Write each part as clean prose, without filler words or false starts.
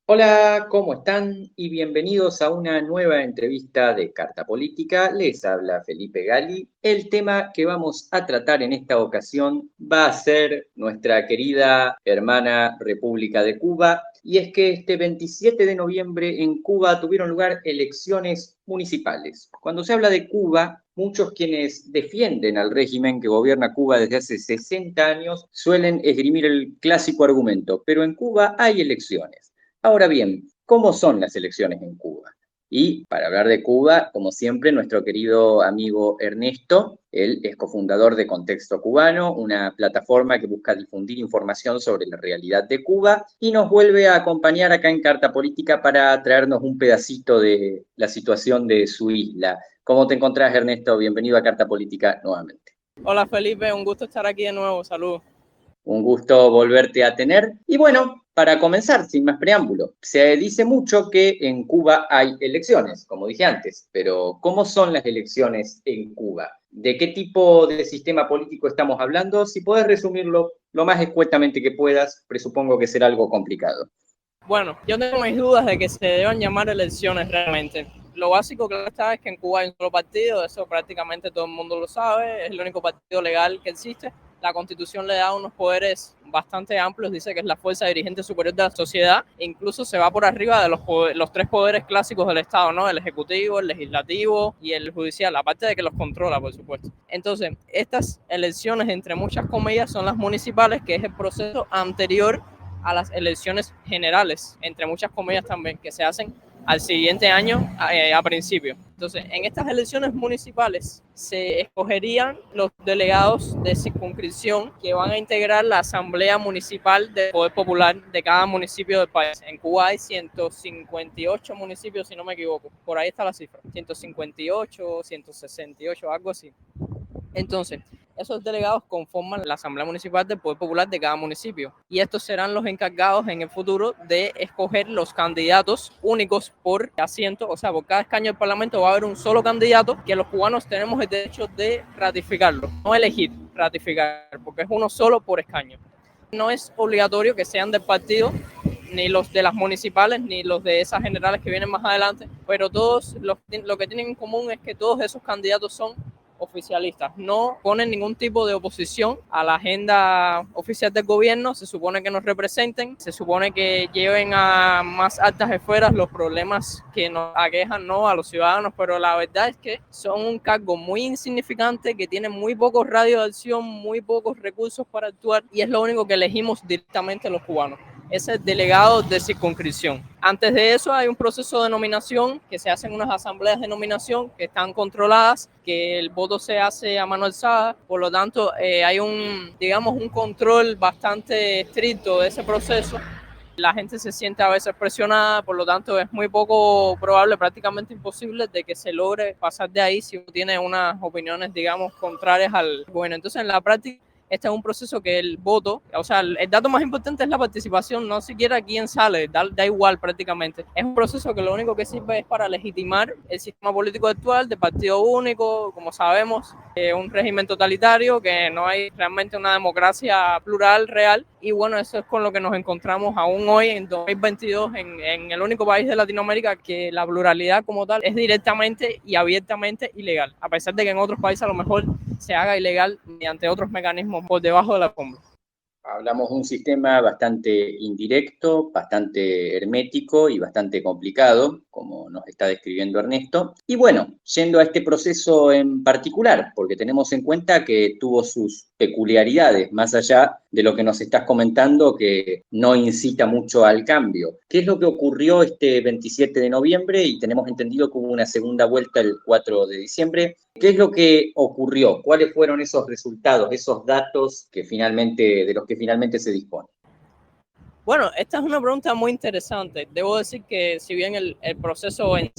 Hola, ¿cómo están? Y bienvenidos a una nueva entrevista de Carta Política. Les habla Felipe Gali. El tema que vamos a tratar en esta ocasión va a ser nuestra querida hermana República de Cuba. Y es que este 27 de noviembre en Cuba tuvieron lugar elecciones municipales. Cuando se habla de Cuba, muchos quienes defienden al régimen que gobierna Cuba desde hace 60 años suelen esgrimir el clásico argumento, pero en Cuba hay elecciones. Ahora bien, ¿cómo son las elecciones en Cuba? Y para hablar de Cuba, como siempre, nuestro querido amigo Ernesto, él es cofundador de Contexto Cubano, una plataforma que busca difundir información sobre la realidad de Cuba y nos vuelve a acompañar acá en Carta Política para traernos un pedacito de la situación de su isla. ¿Cómo te encontrás, Ernesto? Bienvenido a Carta Política nuevamente. Hola Felipe, un gusto estar aquí de nuevo, saludos. Un gusto volverte a tener. Y bueno, para comenzar, sin más preámbulo, se dice mucho que en Cuba hay elecciones, como dije antes, pero ¿cómo son las elecciones en Cuba? ¿De qué tipo de sistema político estamos hablando? Si puedes resumirlo lo más escuetamente que puedas, presupongo que será algo complicado. Bueno, yo tengo mis dudas de que se deban llamar elecciones realmente. Lo básico que está es que en Cuba hay un solo partido, eso prácticamente todo el mundo lo sabe, es el único partido legal que existe. La Constitución le da unos poderes bastante amplios, dice que es la fuerza dirigente superior de la sociedad, e incluso se va por arriba de los tres poderes clásicos del Estado, ¿no? El ejecutivo, el legislativo y el judicial, aparte de que los controla, por supuesto. Entonces, estas elecciones, entre muchas comillas, son las municipales, que es el proceso anterior a las elecciones generales, entre muchas comillas también, que se hacen al siguiente año a principio. Entonces, en estas elecciones municipales se escogerían los delegados de circunscripción que van a integrar la Asamblea Municipal del Poder Popular de cada municipio del país. En Cuba hay 158 municipios, si no me equivoco. Por ahí está la cifra. 158, 168, algo así. Entonces, esos delegados conforman la Asamblea Municipal del Poder Popular de cada municipio y estos serán los encargados en el futuro de escoger los candidatos únicos por asiento, o sea, por cada escaño del Parlamento va a haber un solo candidato que los cubanos tenemos el derecho de ratificarlo, no elegir, ratificar, porque es uno solo por escaño. No es obligatorio que sean del partido, ni los de las municipales, ni los de esas generales que vienen más adelante, pero todos lo que tienen en común es que todos esos candidatos son oficialistas, no ponen ningún tipo de oposición a la agenda oficial del gobierno, se supone que nos representen, se supone que lleven a más altas esferas los problemas que nos aquejan, ¿no?, a los ciudadanos, pero la verdad es que son un cargo muy insignificante, que tiene muy pocos radios de acción, muy pocos recursos para actuar y es lo único que elegimos directamente los cubanos. Es el delegado de circunscripción. Antes de eso hay un proceso de nominación que se hacen unas asambleas de nominación que están controladas, que el voto se hace a mano alzada, por lo tanto hay un control bastante estricto de ese proceso. La gente se siente a veces presionada, por lo tanto es muy poco probable, prácticamente imposible, de que se logre pasar de ahí si uno tiene unas opiniones, digamos, contrarias al gobierno. Entonces, en la práctica, este es un proceso que el voto, o sea, el dato más importante es la participación, no siquiera quién sale, da igual prácticamente. Es un proceso que lo único que sirve es para legitimar el sistema político actual de partido único, como sabemos, un régimen totalitario, que no hay realmente una democracia plural real. Y bueno, eso es con lo que nos encontramos aún hoy en 2022 en el único país de Latinoamérica que la pluralidad como tal es directamente y abiertamente ilegal, a pesar de que en otros países a lo mejor se haga ilegal mediante otros mecanismos por debajo de la alfombra. Hablamos de un sistema bastante indirecto, bastante hermético y bastante complicado, como nos está describiendo Ernesto. Y bueno, yendo a este proceso en particular, porque tenemos en cuenta que tuvo sus peculiaridades, más allá de lo que nos estás comentando, que no incita mucho al cambio. ¿Qué es lo que ocurrió este 27 de noviembre? Y tenemos entendido que hubo una segunda vuelta el 4 de diciembre. ¿Qué es lo que ocurrió? ¿Cuáles fueron esos resultados, esos datos de los que finalmente se dispone? Bueno, esta es una pregunta muy interesante. Debo decir que si bien el proceso es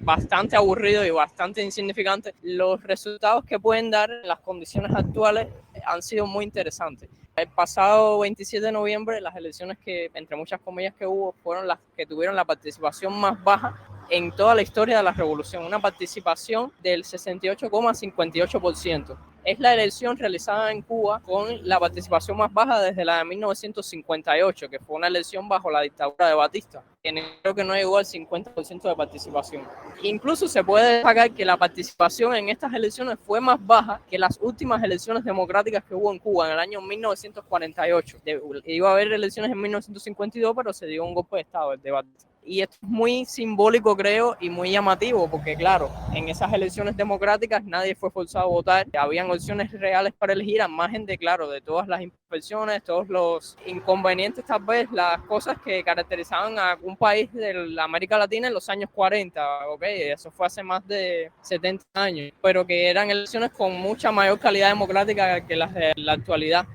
bastante aburrido y bastante insignificante, los resultados que pueden dar en las condiciones actuales han sido muy interesantes. El pasado 27 de noviembre, las elecciones que, entre muchas comillas que hubo, fueron las que tuvieron la participación más baja en toda la historia de la revolución, una participación del 68,58%. es la elección realizada en Cuba con la participación más baja desde la de 1958, que fue una elección bajo la dictadura de Batista, que creo que no llegó al 50% de participación. Incluso se puede destacar que la participación en estas elecciones fue más baja que las últimas elecciones democráticas que hubo en Cuba en el año 1948. Iba a haber elecciones en 1952, pero se dio un golpe de Estado, el de Batista. Y esto es muy simbólico, creo, y muy llamativo, porque claro, en esas elecciones democráticas nadie fue forzado a votar, habían opciones reales para elegir, al margen de, claro, de todas las imperfecciones, todos los inconvenientes, tal vez, las cosas que caracterizaban a un país de la América Latina en los años 40, ok, eso fue hace más de 70 años, pero que eran elecciones con mucha mayor calidad democrática que las de la actualidad.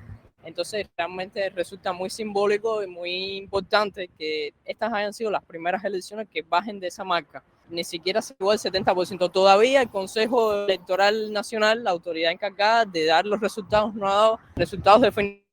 Entonces realmente resulta muy simbólico y muy importante que estas hayan sido las primeras elecciones que bajen de esa marca. Ni siquiera se llegó al 70%. Todavía el Consejo Electoral Nacional, la autoridad encargada de dar los resultados, no ha dado resultados definitivos,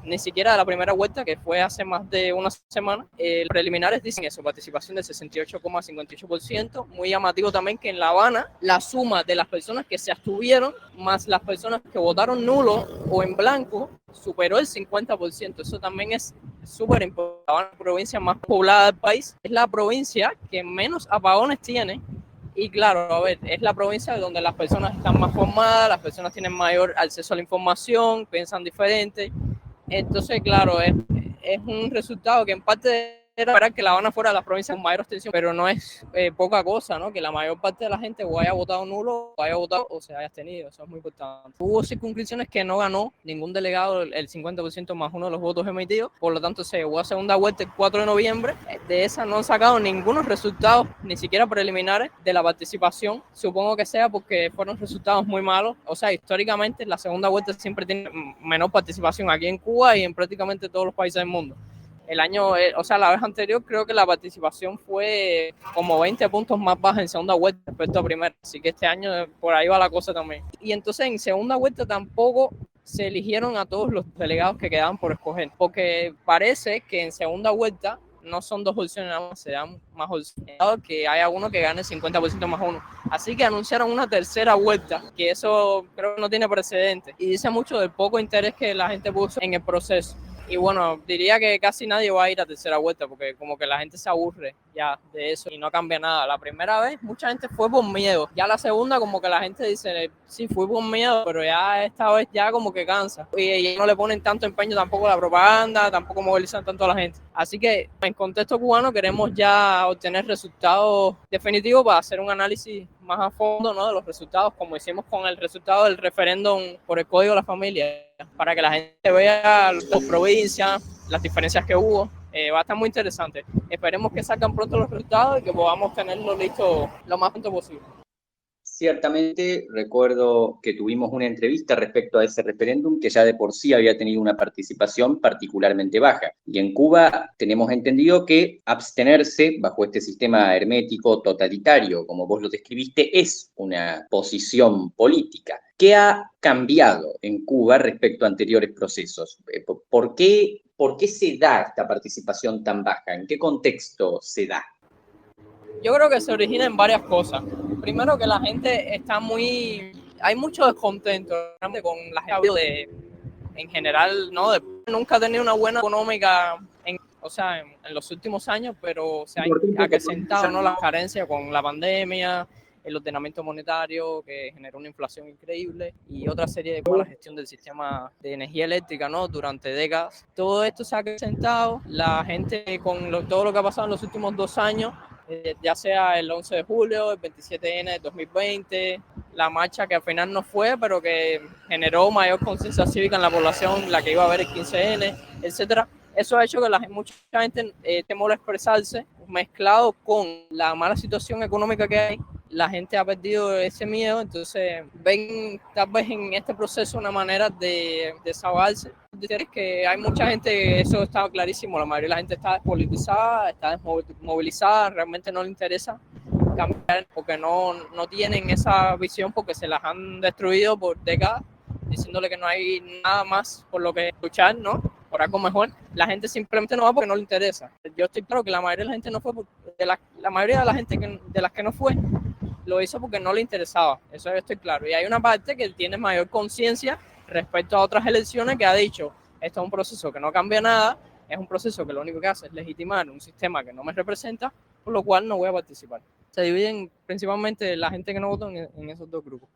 ni siquiera de la primera vuelta, que fue hace más de una semana. Los preliminares dicen eso, participación del 68,58%. Muy llamativo también que en La Habana la suma de las personas que se abstuvieron más las personas que votaron nulo o en blanco superó el 50%. Eso también es súper importante. La Habana, la provincia más poblada del país, es la provincia que menos apagones tiene. Y claro, a ver, es la provincia donde las personas están más formadas, las personas tienen mayor acceso a la información, piensan diferente. Entonces, claro, es un resultado que en parte era para que La Habana fuera la provincia con mayor abstención, pero no es poca cosa, ¿no? Que la mayor parte de la gente o haya votado nulo, o haya votado o se haya abstenido, eso es muy importante. Hubo circunscripciones que no ganó ningún delegado el 50% más uno de los votos emitidos, por lo tanto se llegó a segunda vuelta el 4 de noviembre, de esa no han sacado ningunos resultados, ni siquiera preliminares, de la participación, supongo que sea porque fueron resultados muy malos, o sea, históricamente la segunda vuelta siempre tiene menor participación aquí en Cuba y en prácticamente todos los países del mundo. El año, o sea, la vez anterior creo que la participación fue como 20 puntos más baja en segunda vuelta respecto a primera, así que este año por ahí va la cosa también. Y entonces en segunda vuelta tampoco se eligieron a todos los delegados que quedaban por escoger, porque parece que en segunda vuelta no son dos opciones nada más, se dan más opciones, que haya uno que gane 50% más uno. Así que anunciaron una tercera vuelta, que eso creo que no tiene precedentes, y dice mucho del poco interés que la gente puso en el proceso. Y bueno, diría que casi nadie va a ir a tercera vuelta porque como que la gente se aburre ya de eso y no cambia nada. La primera vez mucha gente fue por miedo. Ya la segunda como que la gente dice, sí, fui por miedo, pero ya esta vez ya como que cansa. Y no le ponen tanto empeño tampoco a la propaganda, tampoco movilizan tanto a la gente. Así que en contexto cubano queremos ya obtener resultados definitivos para hacer un análisis más a fondo, ¿no?, de los resultados, como hicimos con el resultado del referéndum por el Código de la Familia, para que la gente vea las provincias, las diferencias que hubo. Va a estar muy interesante. Esperemos que salgan pronto los resultados y que podamos tenerlo listo lo más pronto posible. Ciertamente recuerdo que tuvimos una entrevista respecto a ese referéndum que ya de por sí había tenido una participación particularmente baja. Y en Cuba tenemos entendido que abstenerse bajo este sistema hermético totalitario, como vos lo describiste, es una posición política. ¿Qué ha cambiado en Cuba respecto a anteriores procesos? ¿Por qué se da esta participación tan baja? ¿En qué contexto se da? Yo creo que se origina en varias cosas. Primero que la gente está hay mucho descontento con la gente en general, ¿no? Nunca ha tenido una buena económica en los últimos años, pero se ha acrecentado, ¿no?, la carencia con la pandemia, el ordenamiento monetario que generó una inflación increíble y otra serie de la gestión del sistema de energía eléctrica, ¿no?, durante décadas. Todo esto se ha acrecentado, la gente con todo lo que ha pasado en los últimos 2 años, ya sea el 11 de julio, el 27N de 2020, la marcha que al final no fue, pero que generó mayor conciencia cívica en la población, la que iba a haber el 15N, etcétera. Eso ha hecho que mucha gente temor a expresarse, mezclado con la mala situación económica que hay. La gente ha perdido ese miedo, entonces ven tal vez en este proceso una manera de desahogarse. Es que hay mucha gente, eso está clarísimo, la mayoría de la gente está despolitizada, está desmovilizada, realmente no le interesa cambiar porque no tienen esa visión porque se las han destruido por décadas, diciéndole que no hay nada más por lo que luchar, ¿no?, por algo mejor. La gente simplemente no va porque no le interesa. Yo estoy claro que la mayoría de la gente no fue, la mayoría de la gente de las que no fue, lo hizo porque no le interesaba, eso yo estoy claro. Y hay una parte que tiene mayor conciencia respecto a otras elecciones que ha dicho, esto es un proceso que no cambia nada, es un proceso que lo único que hace es legitimar un sistema que no me representa, por lo cual no voy a participar. Se dividen principalmente la gente que no votó en esos dos grupos.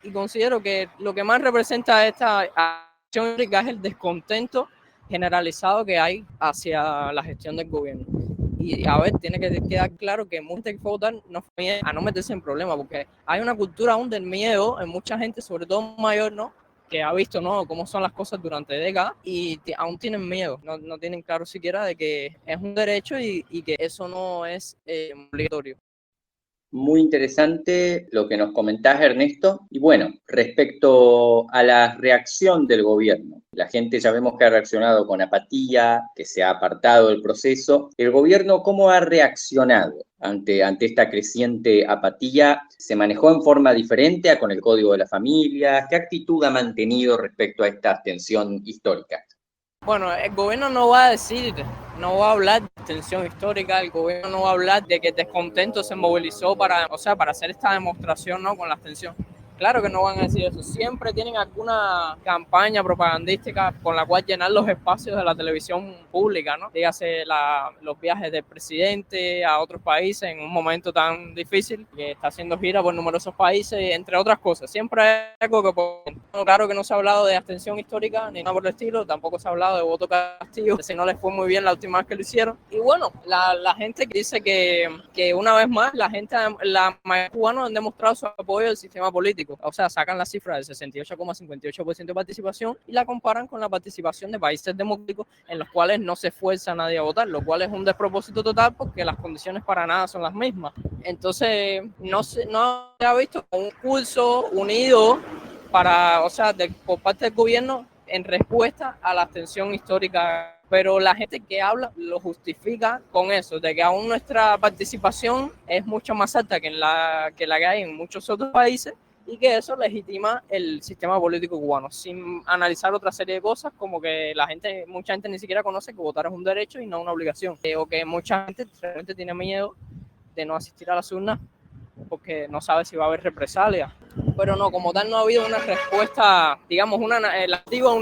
Y considero que lo que más representa esta acción histórica es el descontento generalizado que hay hacia la gestión del gobierno. Y a ver, tiene que quedar claro que mucha gente que fue a votar no fue a no meterse en problemas, porque hay una cultura aún del miedo en mucha gente, sobre todo mayor, ¿no?, que ha visto, ¿no?, cómo son las cosas durante décadas y aún tienen miedo, no tienen claro siquiera de que es un derecho y que eso no es obligatorio. Muy interesante lo que nos comentás, Ernesto. Y bueno, respecto a la reacción del gobierno, la gente ya vemos que ha reaccionado con apatía, que se ha apartado del proceso. ¿El gobierno cómo ha reaccionado ante esta creciente apatía? ¿Se manejó en forma diferente a con el Código de la Familia? ¿Qué actitud ha mantenido respecto a esta abstención histórica? Bueno, el gobierno no va a decir, no va a hablar de tensión histórica, el gobierno no va a hablar de que el descontento se movilizó para hacer esta demostración, ¿no?, con la abstención. Claro que no van a decir eso. Siempre tienen alguna campaña propagandística con la cual llenar los espacios de la televisión pública, ¿no? Dígase los viajes del presidente a otros países en un momento tan difícil, que está haciendo gira por numerosos países, entre otras cosas. Siempre hay algo que... Claro que no se ha hablado de abstención histórica ni nada por el estilo, tampoco se ha hablado de voto castigo, si no les fue muy bien la última vez que lo hicieron. Y bueno, la gente que dice que una vez más la mayoría cubanos han demostrado su apoyo al sistema político. O sea, sacan la cifra del 68,58% de participación y la comparan con la participación de países democráticos en los cuales no se esfuerza a nadie a votar, lo cual es un despropósito total porque las condiciones para nada son las mismas. Entonces, no se ha visto un curso unido por parte del gobierno en respuesta a la abstención histórica, pero la gente que habla lo justifica con eso, de que aún nuestra participación es mucho más alta que la que hay en muchos otros países y que eso legitima el sistema político cubano, sin analizar otra serie de cosas como que mucha gente ni siquiera conoce que votar es un derecho y no una obligación, o que mucha gente realmente tiene miedo de no asistir a las urnas porque no sabe si va a haber represalias. Pero no, como tal no ha habido una respuesta, digamos, una activa,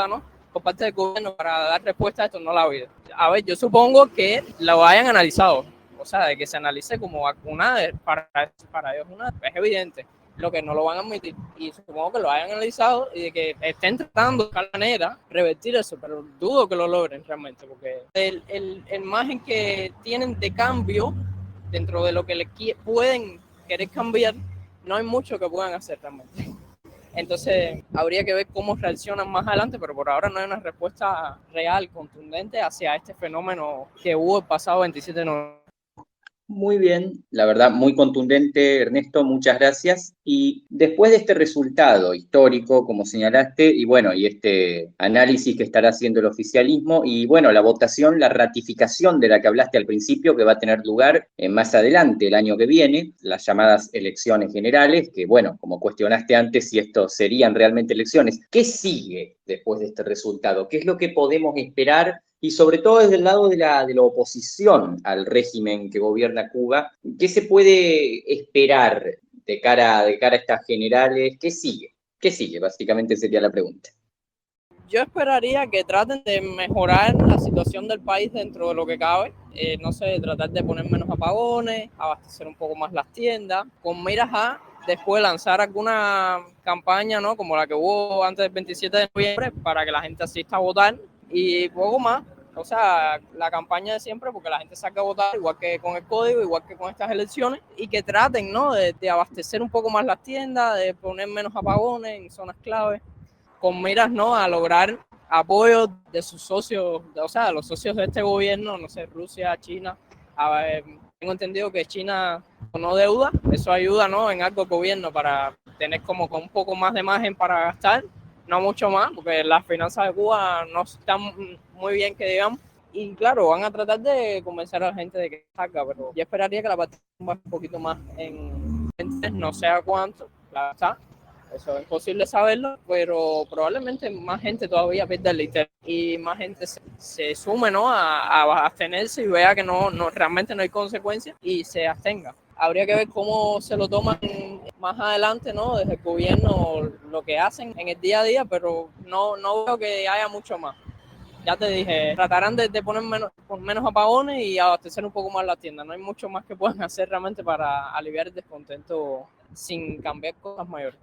¿no?, por parte del gobierno para dar respuesta a esto, no la ha habido. A ver, yo supongo que lo hayan analizado, o sea, de que se analice como una, para ellos es evidente, lo que no lo van a admitir, y supongo que lo hayan analizado y de que estén tratando de buscar manera revertir eso, pero dudo que lo logren realmente, porque el margen que tienen de cambio dentro de lo que pueden querer cambiar, no hay mucho que puedan hacer realmente. Entonces, habría que ver cómo reaccionan más adelante, pero por ahora no hay una respuesta real, contundente hacia este fenómeno que hubo el pasado 27 de noviembre. Muy bien, la verdad, muy contundente, Ernesto, muchas gracias. Y después de este resultado histórico, como señalaste, y bueno, y este análisis que estará haciendo el oficialismo, y bueno, la votación, la ratificación de la que hablaste al principio, que va a tener lugar más adelante, el año que viene, las llamadas elecciones generales, que bueno, como cuestionaste antes, si esto serían realmente elecciones. ¿Qué sigue después de este resultado? ¿Qué es lo que podemos esperar? Y sobre todo desde el lado de la oposición al régimen que gobierna Cuba, ¿qué se puede esperar de cara a estas generales? ¿Qué sigue? ¿Qué sigue? Básicamente sería la pregunta. Yo esperaría que traten de mejorar la situación del país dentro de lo que cabe. No sé, tratar de poner menos apagones, abastecer un poco más las tiendas, con miras a después lanzar alguna campaña, ¿no?, como la que hubo antes del 27 de noviembre, para que la gente asista a votar y poco más. O sea, la campaña de siempre, porque la gente salga a votar, igual que con el código, igual que con estas elecciones, y que traten, ¿no?, de abastecer un poco más las tiendas, de poner menos apagones en zonas clave, con miras, ¿no?, a lograr apoyo de sus socios, o sea, de los socios de este gobierno, no sé, Rusia, China. Tengo entendido que China no deuda, eso ayuda, ¿no?, en algo el gobierno para tener como con un poco más de margen para gastar, no mucho más, porque las finanzas de Cuba no están muy bien, que digamos. Y claro, van a tratar de convencer a la gente de que salga, pero yo esperaría que la participación vaya un poquito más en no sé a cuánto, la verdad. Eso es imposible saberlo, pero probablemente más gente todavía pierda el interés y más gente se sume, ¿no?, a abstenerse y vea que no realmente no hay consecuencias y se abstenga. Habría que ver cómo se lo toman más adelante, ¿no? Desde el gobierno, lo que hacen en el día a día, pero no veo que haya mucho más. Ya te dije, tratarán de poner menos apagones y abastecer un poco más la tienda. No hay mucho más que puedan hacer realmente para aliviar el descontento sin cambiar cosas mayores.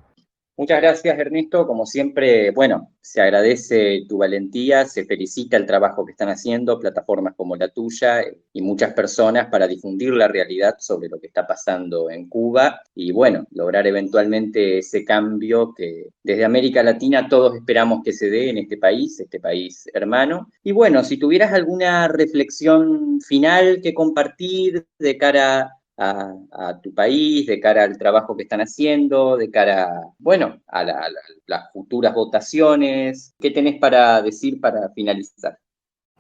Muchas gracias, Ernesto. Como siempre, bueno, se agradece tu valentía, se felicita el trabajo que están haciendo plataformas como la tuya y muchas personas para difundir la realidad sobre lo que está pasando en Cuba y, bueno, lograr eventualmente ese cambio que desde América Latina todos esperamos que se dé en este país hermano. Y, bueno, si tuvieras alguna reflexión final que compartir de cara a tu país, de cara al trabajo que están haciendo, de cara, bueno, a las futuras votaciones. ¿Qué tenés para decir para finalizar?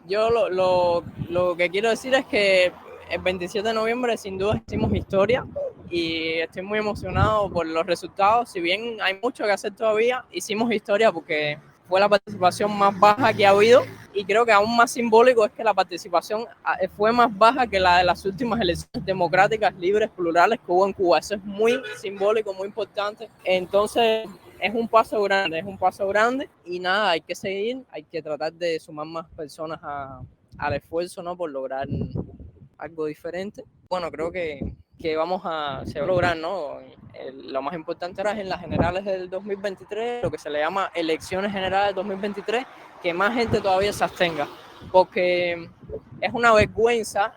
Yo lo que quiero decir es que el 27 de noviembre sin duda hicimos historia y estoy muy emocionado por los resultados. Si bien hay mucho que hacer todavía, hicimos historia porque fue la participación más baja que ha habido y creo que aún más simbólico es que la participación fue más baja que la de las últimas elecciones democráticas, libres, plurales que hubo en Cuba. Eso es muy simbólico, muy importante. Entonces, es un paso grande y nada, hay que seguir, hay que tratar de sumar más personas al esfuerzo, ¿no? Por lograr algo diferente. Bueno, creo que se va a lograr, ¿no? Lo más importante ahora es en las generales del 2023, lo que se le llama elecciones generales del 2023, que más gente todavía se abstenga, porque es una vergüenza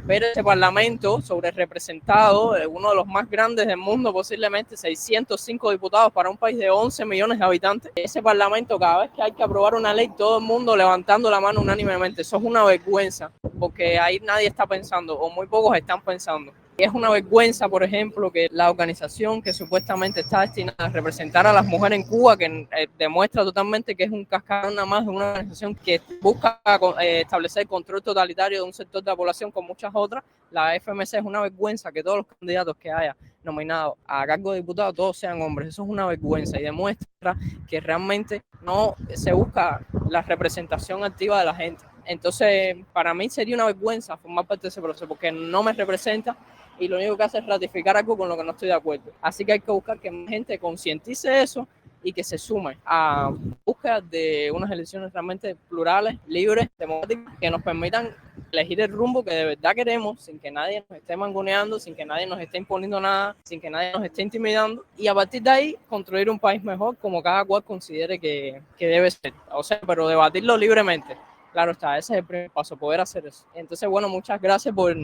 ver este parlamento sobre representado, uno de los más grandes del mundo, posiblemente 605 diputados para un país de 11 millones de habitantes. Ese parlamento, cada vez que hay que aprobar una ley, todo el mundo levantando la mano unánimemente. Eso es una vergüenza, porque ahí nadie está pensando, o muy pocos están pensando. Es una vergüenza, por ejemplo, que la organización que supuestamente está destinada a representar a las mujeres en Cuba, que demuestra totalmente que es un cascarón nada más de una organización que busca establecer control totalitario de un sector de la población con muchas otras, la FMC, es una vergüenza que todos los candidatos que haya nominados a cargo de diputados todos sean hombres. Eso es una vergüenza y demuestra que realmente no se busca la representación activa de la gente. Entonces, para mí sería una vergüenza formar parte de ese proceso porque no me representa y lo único que hace es ratificar algo con lo que no estoy de acuerdo. Así que hay que buscar que más gente concientice eso y que se sume a búsqueda de unas elecciones realmente plurales, libres, democráticas, que nos permitan elegir el rumbo que de verdad queremos, sin que nadie nos esté mangoneando, sin que nadie nos esté imponiendo nada, sin que nadie nos esté intimidando, y a partir de ahí construir un país mejor como cada cual considere que debe ser. O sea, pero debatirlo libremente. Claro está, ese es el primer paso, poder hacer eso. Entonces, bueno, muchas gracias por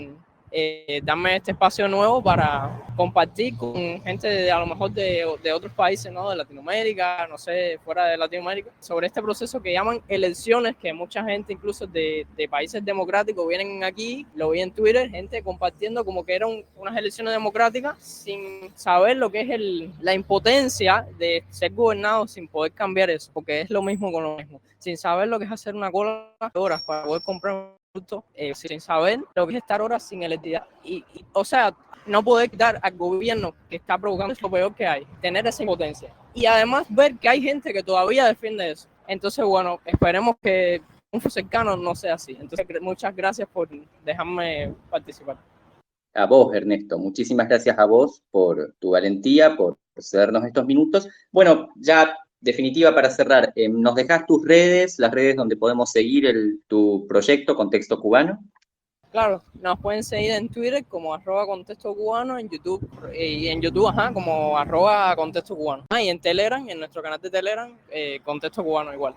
darme este espacio nuevo para compartir con gente a lo mejor de otros países, ¿no? De Latinoamérica, no sé, fuera de Latinoamérica, sobre este proceso que llaman elecciones, que mucha gente incluso de países democráticos vienen aquí, lo vi en Twitter, gente compartiendo como que eran unas elecciones democráticas sin saber lo que es la impotencia de ser gobernado sin poder cambiar eso, porque es lo mismo con lo mismo, sin saber lo que es hacer una cola de horas para poder comprar sin saber lo que es estar horas sin electricidad o sea, no poder quitar al gobierno que está provocando es lo peor que hay, tener esa impotencia y además ver que hay gente que todavía defiende eso. Entonces, bueno, esperemos que un cercano no sea así. Entonces, muchas gracias por dejarme participar. A vos, Ernesto, muchísimas gracias a vos por tu valentía, por cedernos estos minutos. Bueno, ya definitiva para cerrar, ¿nos dejás tus redes, las redes donde podemos seguir tu proyecto Contexto Cubano? Claro, nos pueden seguir en Twitter como @contexto cubano, en YouTube como @contexto cubano. Y en Telegram, en nuestro canal de Telegram, Contexto Cubano igual.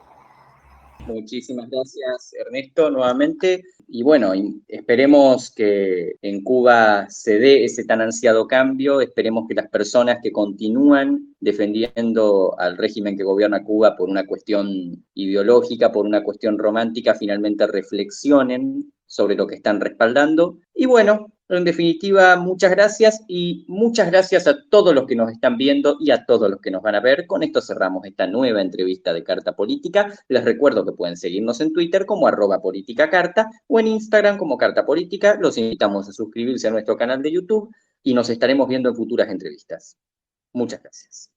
Muchísimas gracias, Ernesto, nuevamente. Y bueno, esperemos que en Cuba se dé ese tan ansiado cambio, esperemos que las personas que continúan defendiendo al régimen que gobierna Cuba por una cuestión ideológica, por una cuestión romántica, finalmente reflexionen sobre lo que están respaldando. Y bueno, en definitiva, muchas gracias y muchas gracias a todos los que nos están viendo y a todos los que nos van a ver. Con esto cerramos esta nueva entrevista de Carta Política. Les recuerdo que pueden seguirnos en Twitter como @politicacarta o en Instagram como Carta Política. Los invitamos a suscribirse a nuestro canal de YouTube y nos estaremos viendo en futuras entrevistas. Muchas gracias.